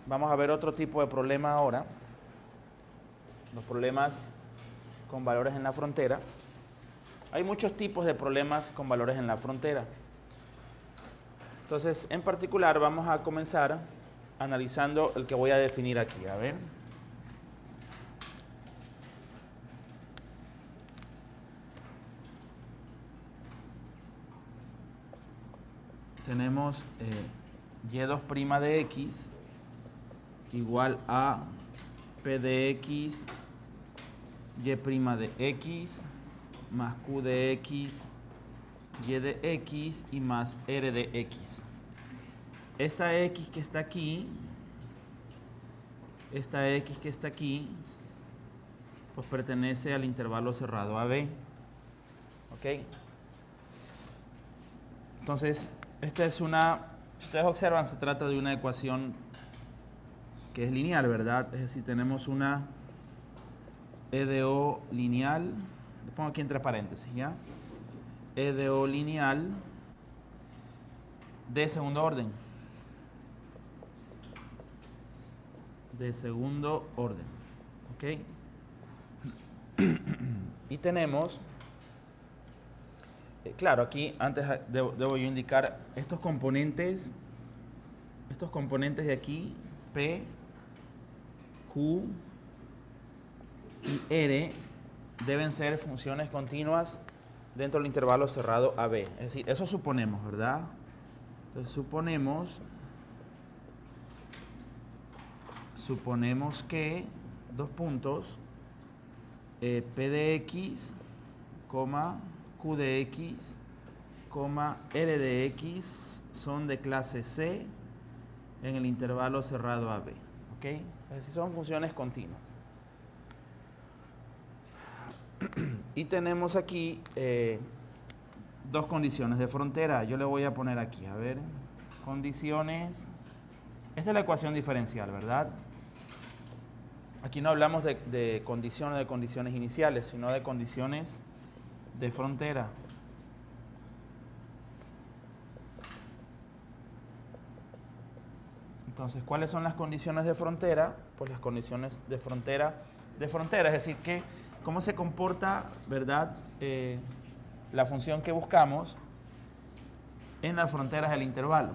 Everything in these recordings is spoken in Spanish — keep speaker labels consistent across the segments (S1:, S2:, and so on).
S1: vamos a ver otro tipo de problema ahora. Los problemas con valores en la frontera. Hay muchos tipos de problemas con valores en la frontera. Entonces, en particular, vamos a comenzar analizando el que voy a definir aquí. A ver. Tenemos y2' de x igual a p de x, y' de x, más q de x, y de x y más r de x. Esta x que está aquí, pues pertenece al intervalo cerrado AB. ¿Ok? Entonces, esta es una, si ustedes observan, se trata de una ecuación que es lineal, ¿verdad? Es decir, tenemos una E de O lineal, lo pongo aquí entre paréntesis, ¿ya? E de O lineal de segundo orden. De segundo orden, ¿ok? Y tenemos, claro, aquí antes debo yo indicar estos componentes de aquí, P, Q y R, deben ser funciones continuas dentro del intervalo cerrado AB. Es decir, eso suponemos, ¿verdad? Entonces suponemos que dos puntos, P de X, Q de X, R de X son de clase C en el intervalo cerrado AB. ¿Ok? Es decir, son funciones continuas. Y tenemos aquí dos condiciones de frontera. Yo le voy a poner aquí, a ver, condiciones. Esta es la ecuación diferencial, ¿verdad? Aquí no hablamos de condiciones iniciales, sino de condiciones de frontera. Entonces, ¿cuáles son las condiciones de frontera? Pues las condiciones de frontera, es decir, que cómo se comporta, ¿verdad? La función que buscamos en las fronteras del intervalo.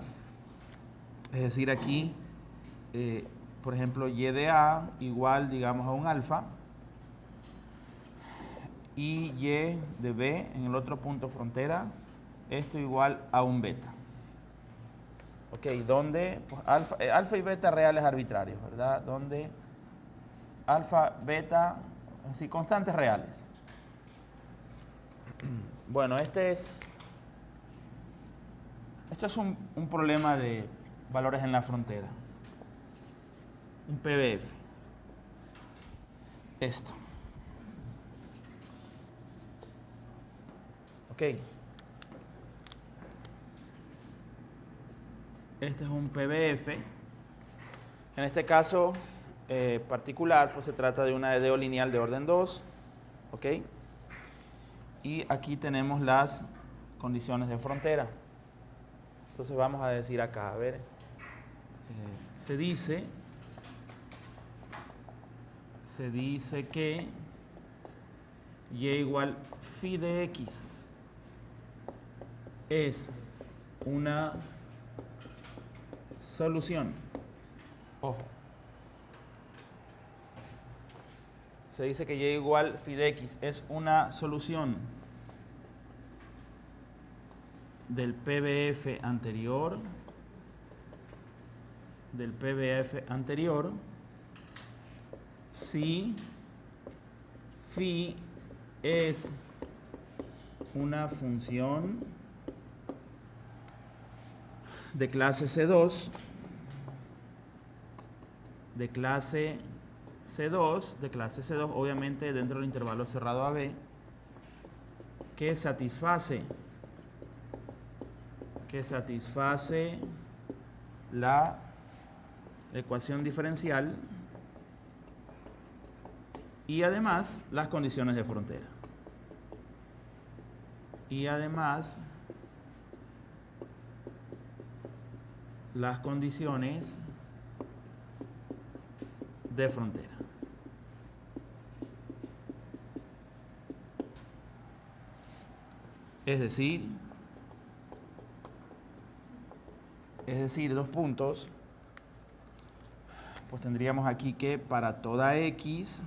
S1: Es decir, aquí, por ejemplo, y de A igual, digamos, a un alfa, y y de B en el otro punto frontera, esto igual a un beta. Ok, donde pues, alfa y beta reales arbitrarios, ¿verdad? Donde alfa, beta, así, constantes reales. Bueno, esto es un problema de valores en la frontera. Un PBF. Esto. Ok. Este es un PBF. En este caso particular, pues se trata de una EDO lineal de orden 2. Ok. Y aquí tenemos las condiciones de frontera. Entonces vamos a decir acá, a ver, se dice que y igual phi de x es una solución. Ojo. Se dice que y igual phi de x es una solución del PBF anterior, si phi es una función de clase C2, obviamente dentro del intervalo cerrado AB, que satisface la ecuación diferencial y además las condiciones de frontera. Y además las condiciones de frontera. Es decir, dos puntos, pues tendríamos aquí que para toda x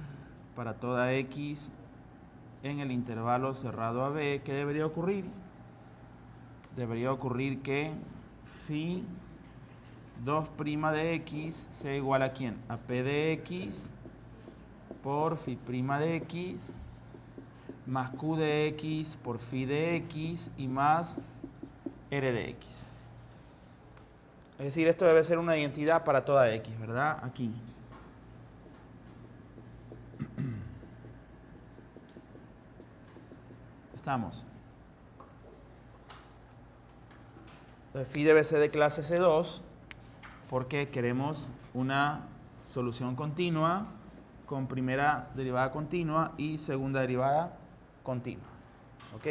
S1: en el intervalo cerrado a b, ¿qué debería ocurrir? Debería ocurrir que phi 2' de x sea igual a ¿quién? A p de x por phi' de x más q de x por phi de x y más r de x. Es decir, esto debe ser una identidad para toda x, ¿verdad? Aquí. Estamos. Entonces, phi debe ser de clase C2 porque queremos una solución continua con primera derivada continua y segunda derivada continua. ¿Ok?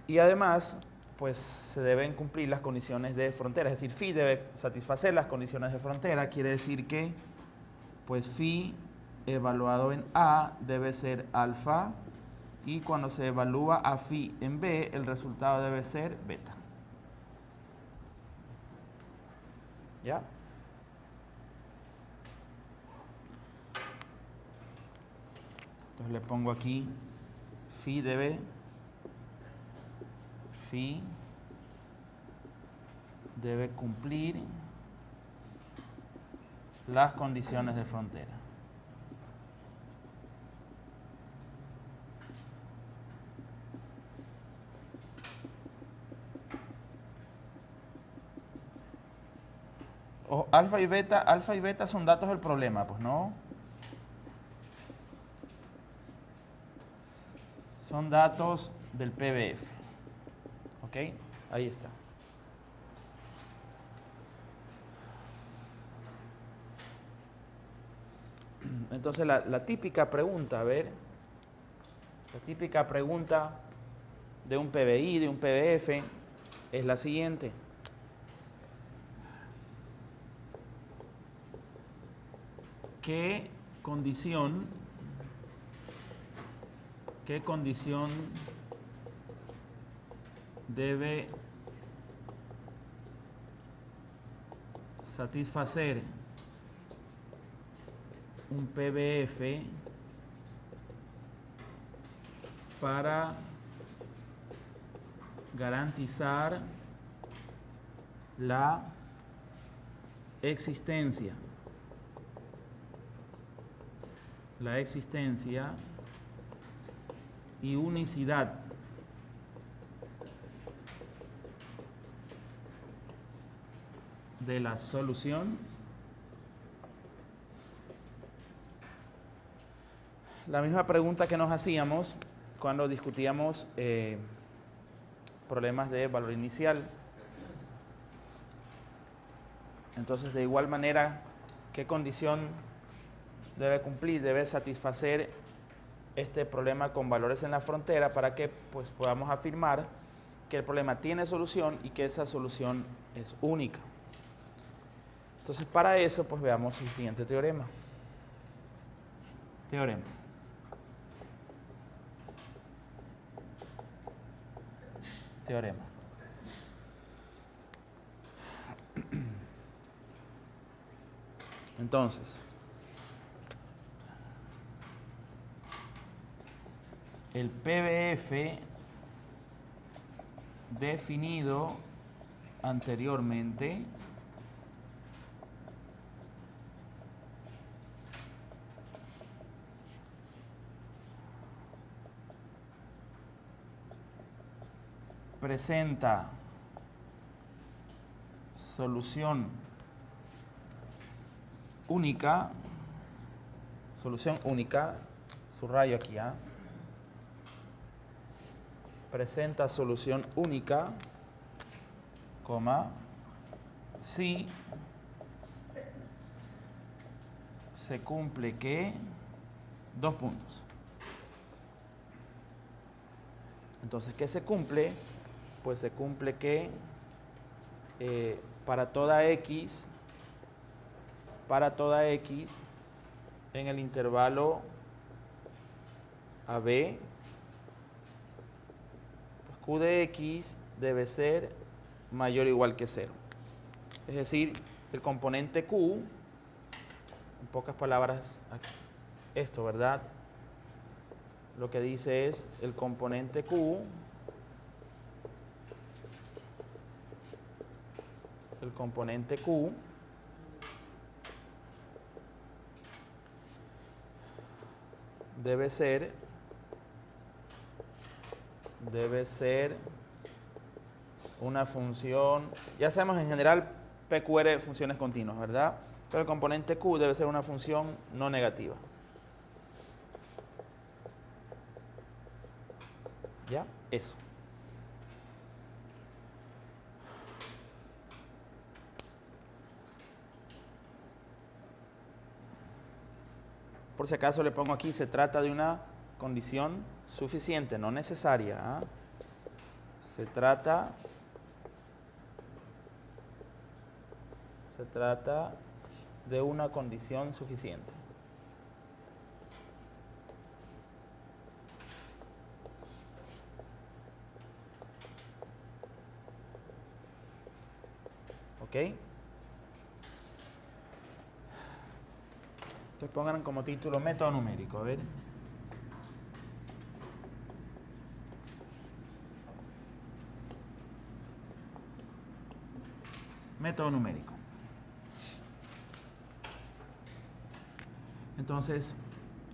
S1: Y además, pues se deben cumplir las condiciones de frontera. Es decir, phi debe satisfacer las condiciones de frontera. Quiere decir que, pues phi evaluado en A debe ser alfa. Y cuando se evalúa a phi en B, el resultado debe ser beta. ¿Ya? Entonces le pongo aquí phi debe cumplir las condiciones de frontera. Alfa y beta son datos del problema, pues no. Son datos del PBF. ¿Ok? Ahí está. Entonces la típica pregunta, a ver, la típica pregunta de un PBI, de un PBF, es la siguiente. ¿Qué condición debe satisfacer un PBF para garantizar la existencia y unicidad de la solución? La misma pregunta que nos hacíamos cuando discutíamos problemas de valor inicial. Entonces, de igual manera, ¿qué condición debe cumplir, debe satisfacer este problema con valores en la frontera para que pues, podamos afirmar que el problema tiene solución y que esa solución es única? Entonces, para eso, pues veamos el siguiente teorema. Teorema. Entonces, el PBF definido anteriormente presenta solución única, subrayo aquí, presenta solución única, si se cumple que, dos puntos. Entonces, ¿qué se cumple? Pues se cumple que para toda x para toda x en el intervalo AB, pues Q de x debe ser mayor o igual que 0. Es decir, el componente Q, en pocas palabras, esto, ¿verdad? Lo que dice es el componente Q, debe ser una función, ya sabemos en general PQR funciones continuas, ¿verdad? Pero el componente Q debe ser una función no negativa. ¿Ya? Eso. Por si acaso le pongo aquí, se trata de una condición suficiente, no necesaria. ¿Ah? Se trata de una condición suficiente. ¿Ok? Entonces pongan como título método numérico. A ver. Método numérico. Entonces,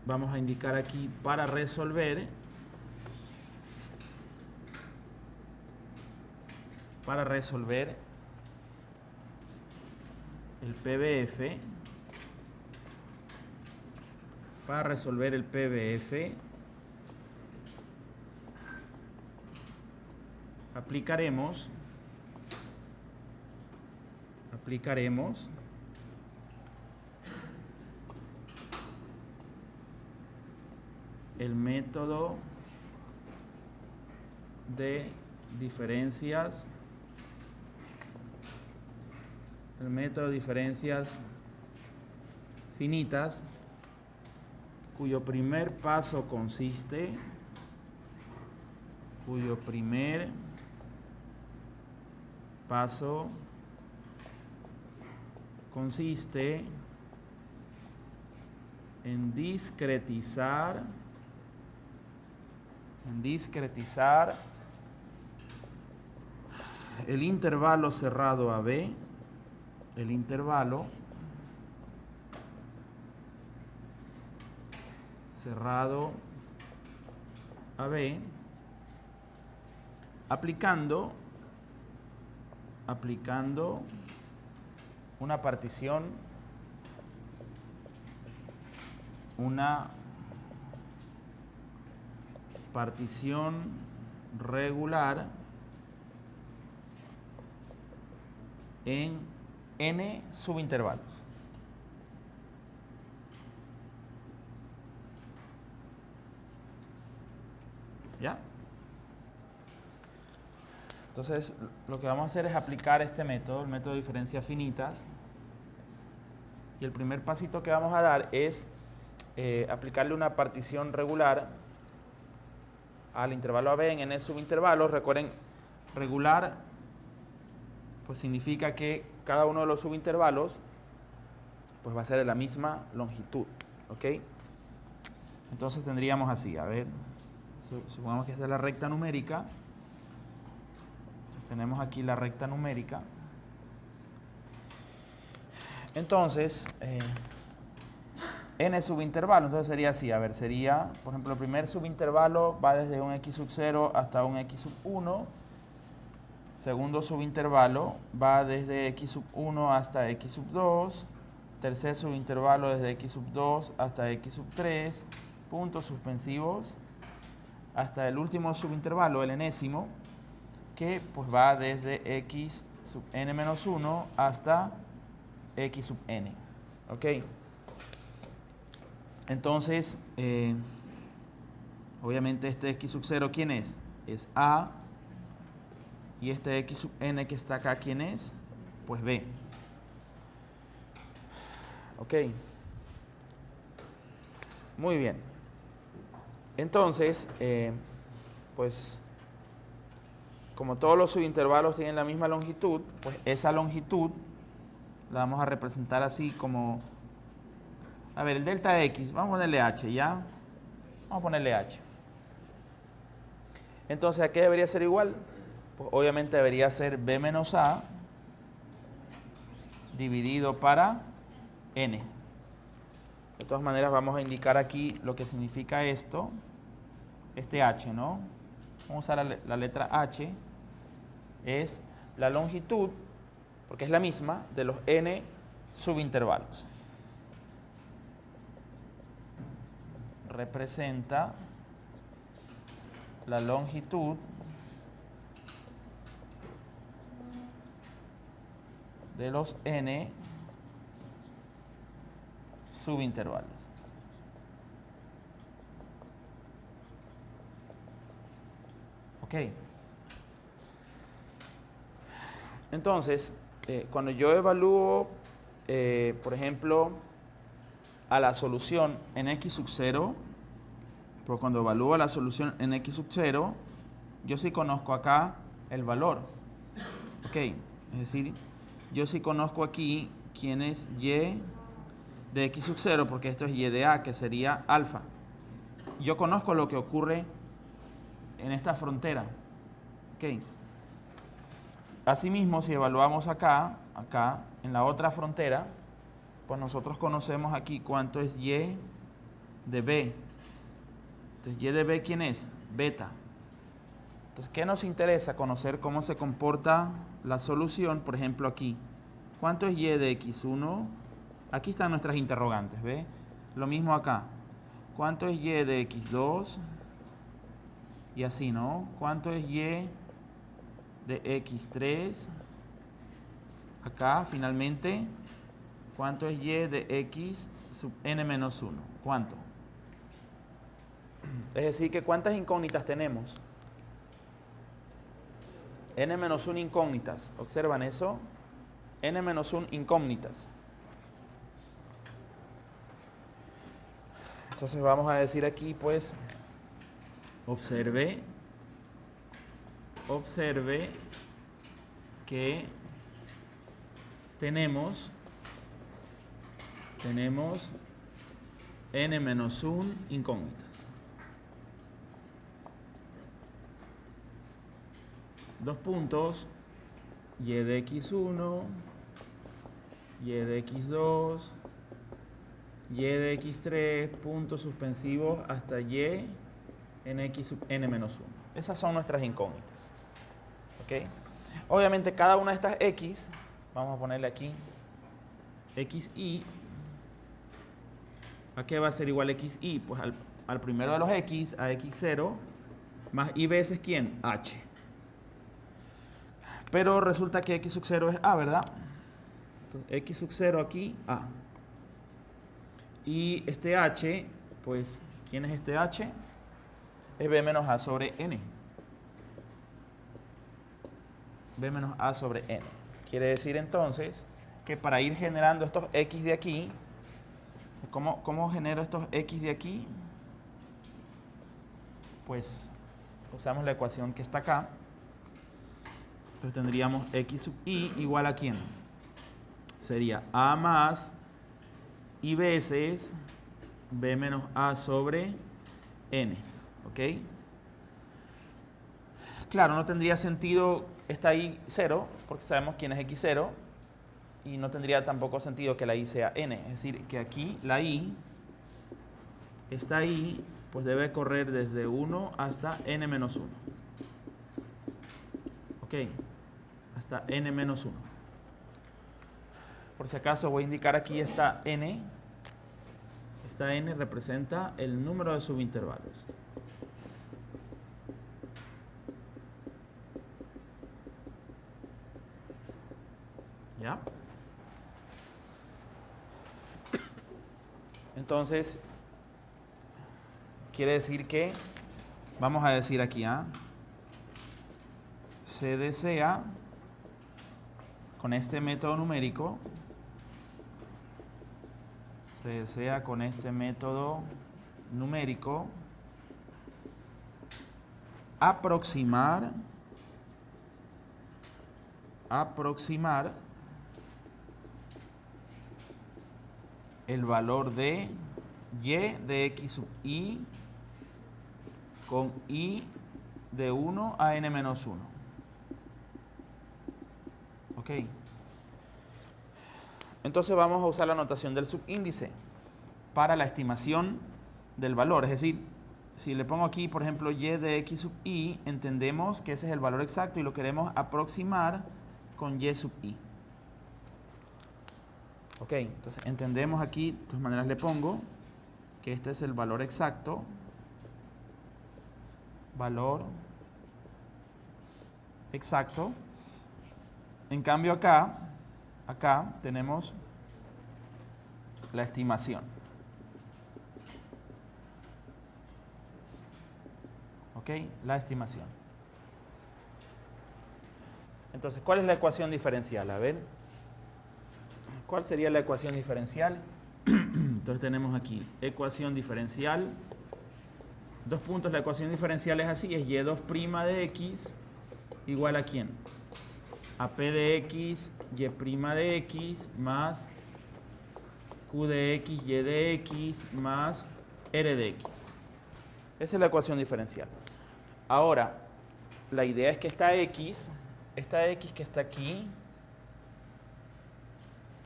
S1: vamos a indicar aquí para resolver el PBF, aplicaremos el método de diferencias finitas, cuyo primer paso consiste en discretizar el intervalo cerrado AB, aplicando una partición regular en n subintervalos. ¿Ya? Entonces, lo que vamos a hacer es aplicar este método, el método de diferencias finitas. Y el primer pasito que vamos a dar es aplicarle una partición regular al intervalo AB en n subintervalos. Recuerden, regular pues significa que cada uno de los subintervalos pues va a ser de la misma longitud, ¿ok? Entonces tendríamos así, a ver, supongamos que esta es la recta numérica. Entonces, tenemos aquí la recta numérica. Entonces, n subintervalos, entonces sería así, a ver, sería, por ejemplo, el primer subintervalo va desde un x sub 0 hasta un x sub 1. Segundo subintervalo va desde x sub 1 hasta x sub 2. Tercer subintervalo desde x sub 2 hasta x sub 3. Puntos suspensivos hasta el último subintervalo, el enésimo, que pues va desde x sub n menos 1 hasta x sub n. ¿Ok? Entonces, obviamente este x sub 0, ¿quién es? Es A. Y este x sub n que está acá, ¿quién es? Pues B. Ok. Muy bien. Entonces, pues, como todos los subintervalos tienen la misma longitud, pues esa longitud la vamos a representar así como, a ver, el delta X, vamos a ponerle H, ¿ya? Vamos a ponerle H. Entonces, ¿a qué debería ser igual? Pues obviamente debería ser B menos A dividido para N. De todas maneras, vamos a indicar aquí lo que significa esto, este H, ¿no? Vamos a usar la letra H, es la longitud, porque es la misma, de los N subintervalos. Representa la longitud de los N subintervalos. Ok. Entonces, cuando yo evalúo, por ejemplo, a la solución en x sub 0, pues cuando evalúo la solución en x sub 0, yo sí conozco acá el valor. Ok, es decir, yo sí conozco aquí quién es y de x sub 0, porque esto es y de a, que sería alfa. Yo conozco lo que ocurre en esta frontera. Ok. Asimismo, si evaluamos acá, en la otra frontera, pues nosotros conocemos aquí cuánto es y de b. Entonces, y de b, ¿quién es? Beta. Entonces, ¿qué nos interesa? Conocer cómo se comporta la solución, por ejemplo, aquí. ¿Cuánto es y de x1? Aquí están nuestras interrogantes, ¿ve? Lo mismo acá. ¿Cuánto es y de x2? Y así, ¿no? ¿Cuánto es y de x3? Acá, finalmente, ¿cuánto es y de x sub n menos 1? ¿Cuánto? Es decir, que ¿cuántas incógnitas tenemos? N menos 1 incógnitas. ¿Observan eso? N menos 1 incógnitas. Entonces vamos a decir aquí, pues, observe que tenemos n menos 1 incógnitas. Dos puntos, y de x1, y de x2, y de x3, puntos suspensivos hasta y en x sub n menos 1. Esas son nuestras incógnitas. ¿Ok? Obviamente cada una de estas x, vamos a ponerle aquí, xi, ¿a qué va a ser igual xi? Pues al primero de los x, a x0, más i veces ¿quién? H. Pero resulta que x sub 0 es a, ¿verdad? Entonces, x sub 0 aquí, a. Y este h, pues, ¿quién es este h? Es b menos a sobre n. B menos a sobre n. Quiere decir entonces que para ir generando estos x de aquí, ¿cómo genero estos x de aquí? Pues usamos la ecuación que está acá. Entonces tendríamos x sub i igual a ¿quién? Sería a más i veces b menos a sobre n. ¿Ok? Claro, no tendría sentido esta i 0, porque sabemos quién es x0, y no tendría tampoco sentido que la i sea n. Es decir, que aquí la i, esta i, pues debe correr desde 1 hasta n menos 1. Ok, hasta n menos 1. Por si acaso voy a indicar aquí esta n. Esta n representa el número de subintervalos. ¿Ya? Entonces, quiere decir que, vamos a decir aquí, se desea, con este método numérico, se desea con este método numérico aproximar el valor de y de x sub i con i de 1 a n menos 1. ¿Ok? Entonces vamos a usar la notación del subíndice para la estimación del valor. Es decir, si le pongo aquí, por ejemplo, y de x sub i, entendemos que ese es el valor exacto y lo queremos aproximar con y sub i. Ok, entonces entendemos aquí, de todas maneras le pongo que este es el valor exacto. Valor exacto. En cambio acá tenemos la estimación. ¿Ok? La estimación. Entonces, ¿cuál es la ecuación diferencial? A ver, ¿cuál sería la ecuación diferencial? Entonces tenemos aquí ecuación diferencial. Dos puntos, la ecuación diferencial es así, es y2' de x igual a ¿quién? A p de x, y' de x más q de x, y de x más r de x. Esa es la ecuación diferencial. Ahora, la idea es que esta x que está aquí,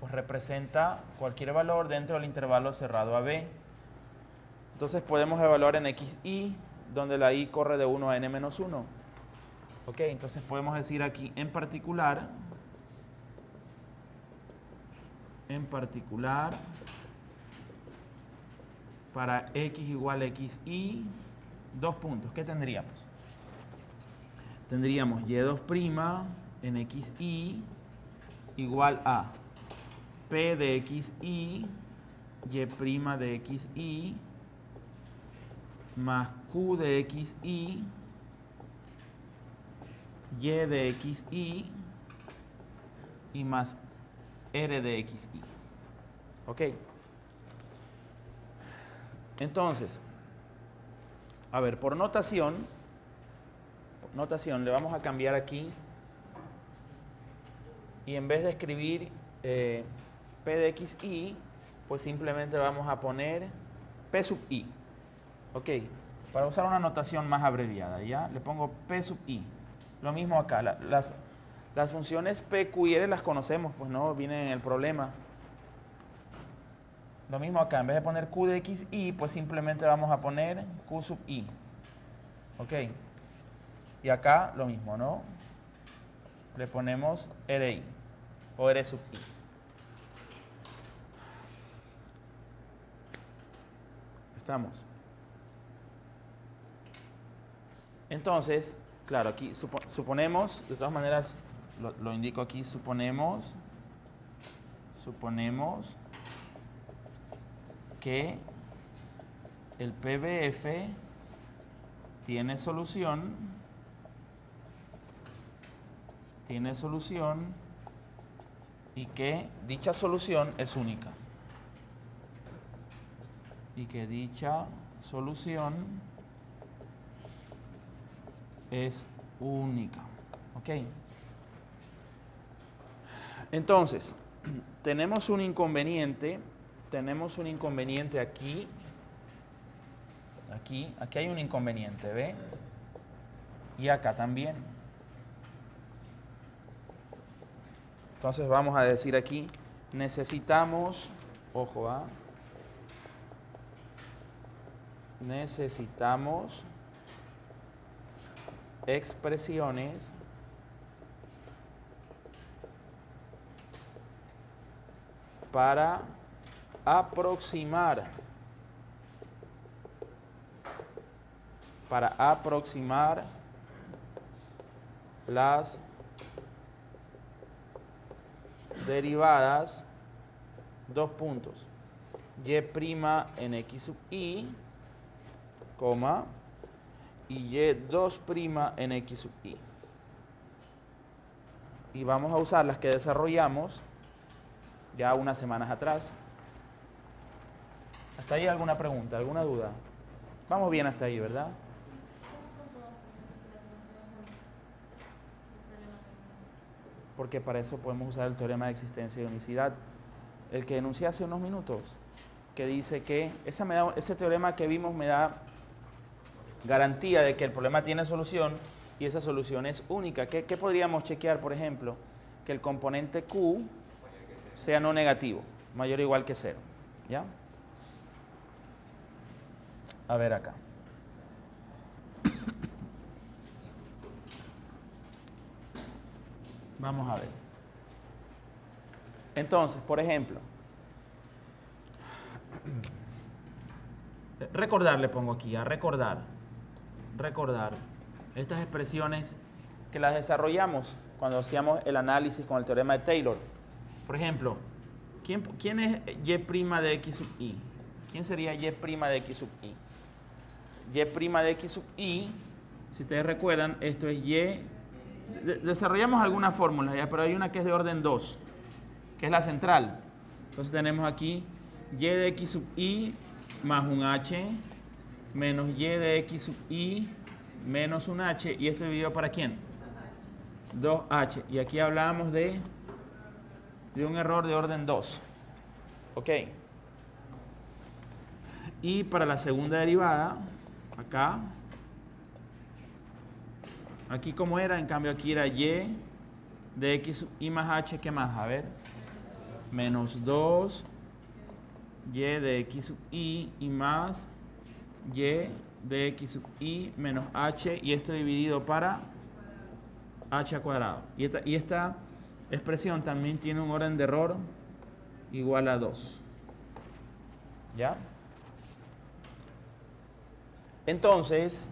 S1: pues representa cualquier valor dentro del intervalo cerrado a b. Entonces podemos evaluar en xi, donde la i corre de 1 a n menos 1. Ok, entonces podemos decir aquí en particular, para x igual a xi, dos puntos. ¿Qué tendríamos? Tendríamos y2' en xi igual a p de xi, y' de xi, más q de xi, y de xi, y más r de xi. ¿Ok? Entonces, a ver, por notación le vamos a cambiar aquí y en vez de escribir p de xi, pues simplemente vamos a poner p sub i. Ok, para usar una notación más abreviada, ¿ya? Le pongo p sub i. Lo mismo acá, las funciones p, q y r las conocemos, pues no, vienen en el problema. Lo mismo acá, en vez de poner q de xi, pues simplemente vamos a poner q sub i. Ok. Y acá lo mismo, ¿no? Le ponemos ri o r sub i. ¿Estamos? Entonces, claro, aquí suponemos, de todas maneras lo indico aquí, suponemos que el PBF tiene solución y que dicha solución es única. Y que dicha solución es única. ¿Ok? Entonces, tenemos un inconveniente aquí. Aquí hay un inconveniente, ¿ve? Y acá también. Entonces vamos a decir aquí, necesitamos, ojo, necesitamos expresiones para aproximar las derivadas, dos puntos, y' en x sub i, coma, y y2' en x sub i. Y vamos a usar las que desarrollamos ya unas semanas atrás. ¿Hasta ahí alguna pregunta, alguna duda? Vamos bien hasta ahí, ¿verdad? Porque para eso podemos usar el teorema de existencia y unicidad, el que enuncié hace unos minutos, que dice que ese teorema que vimos me da garantía de que el problema tiene solución y esa solución es única. ¿Qué podríamos chequear, por ejemplo? Que el componente Q sea no negativo, mayor o igual que 0. ¿Ya? A ver acá. Vamos a ver. Entonces, por ejemplo, recordar le pongo aquí, a recordar estas expresiones que las desarrollamos cuando hacíamos el análisis con el teorema de Taylor. Por ejemplo, ¿quién es y' de x sub i? ¿Quién sería y' de x sub i? Y' de x sub i, si ustedes recuerdan, esto es y. Desarrollamos algunas fórmulas ya, pero hay una que es de orden 2, que es la central. Entonces tenemos aquí y de x sub i más un h menos y de x sub i menos un h, y esto dividido para ¿quién? 2h. Y aquí hablábamos de un error de orden 2. Ok. Y para la segunda derivada, acá, aquí como era, en cambio aquí era y de x sub i más h, ¿qué más? A ver, menos 2 y de x sub i y más y de x sub i menos h, y esto dividido para h al cuadrado. Y esta expresión también tiene un orden de error igual a 2. ¿Ya? Entonces,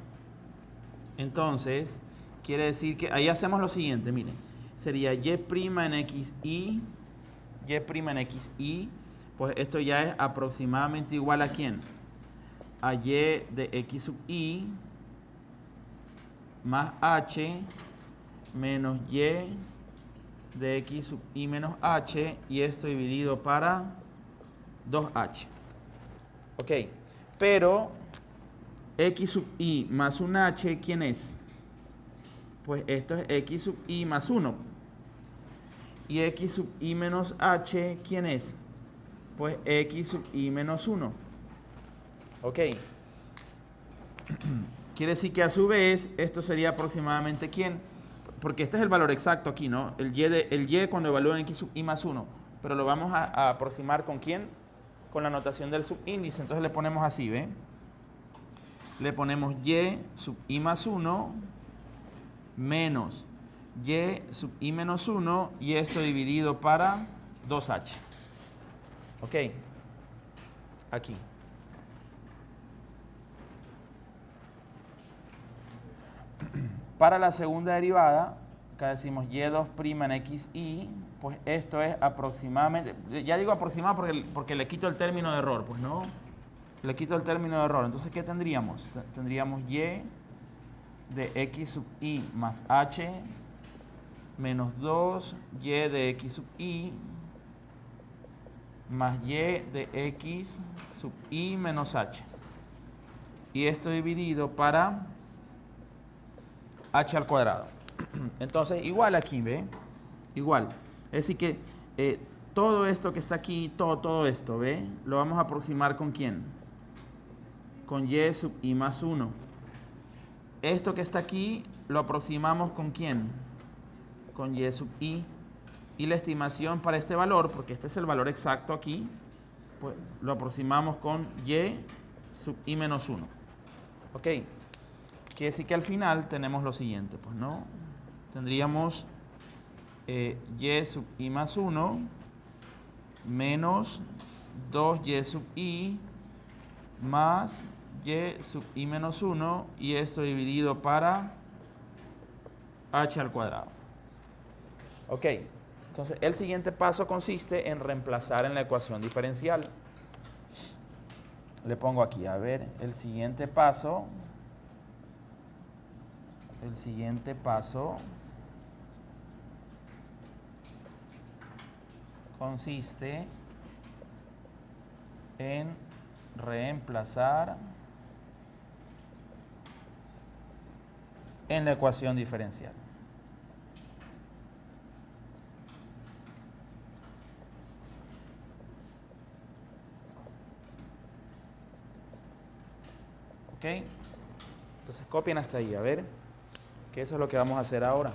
S1: quiere decir que ahí hacemos lo siguiente, miren. Sería y' en xi, pues esto ya es aproximadamente igual a ¿quién? A y de x sub i más h menos y de x sub i menos h, y esto dividido para 2h. Ok, pero x sub i más un h, ¿quién es? Pues esto es x sub i más 1. Y x sub i menos h, ¿quién es? Pues x sub i menos 1. Ok. Quiere decir que a su vez esto sería aproximadamente ¿quién? Porque este es el valor exacto aquí, ¿no? El y cuando evalúan x sub i más 1. Pero lo vamos a aproximar ¿con quién? Con la notación del subíndice. Entonces le ponemos así, ¿ve? Le ponemos y sub i más 1 menos y sub i menos 1, y esto dividido para 2h. Ok. Aquí. Para la segunda derivada, acá decimos y2' en xi, pues esto es aproximadamente, ya digo aproximado porque le quito el término de error, pues no, le quito el término de error. Entonces, ¿qué tendríamos? Tendríamos y de x sub i más h menos 2 y de x sub i más y de x sub i menos h. Y esto dividido para h al cuadrado. Entonces, igual aquí, ¿ve? Igual. Es decir que todo esto que está aquí, todo esto, ¿ve? Lo vamos a aproximar ¿con quién? Con y sub i más 1. Esto que está aquí, lo aproximamos ¿con quién? Con y sub i. Y la estimación para este valor, porque este es el valor exacto aquí, pues lo aproximamos con y sub i menos 1. Ok. Quiere decir que al final tenemos lo siguiente, pues, ¿no? Tendríamos y sub i más 1 menos 2y sub i más y sub i menos 1, y esto dividido para h al cuadrado. Ok, entonces el siguiente paso consiste en reemplazar en la ecuación diferencial. Le pongo aquí, a ver, el siguiente paso consiste en reemplazar en la ecuación diferencial. ¿Ok? Entonces copien hasta ahí, a ver, que eso es lo que vamos a hacer ahora.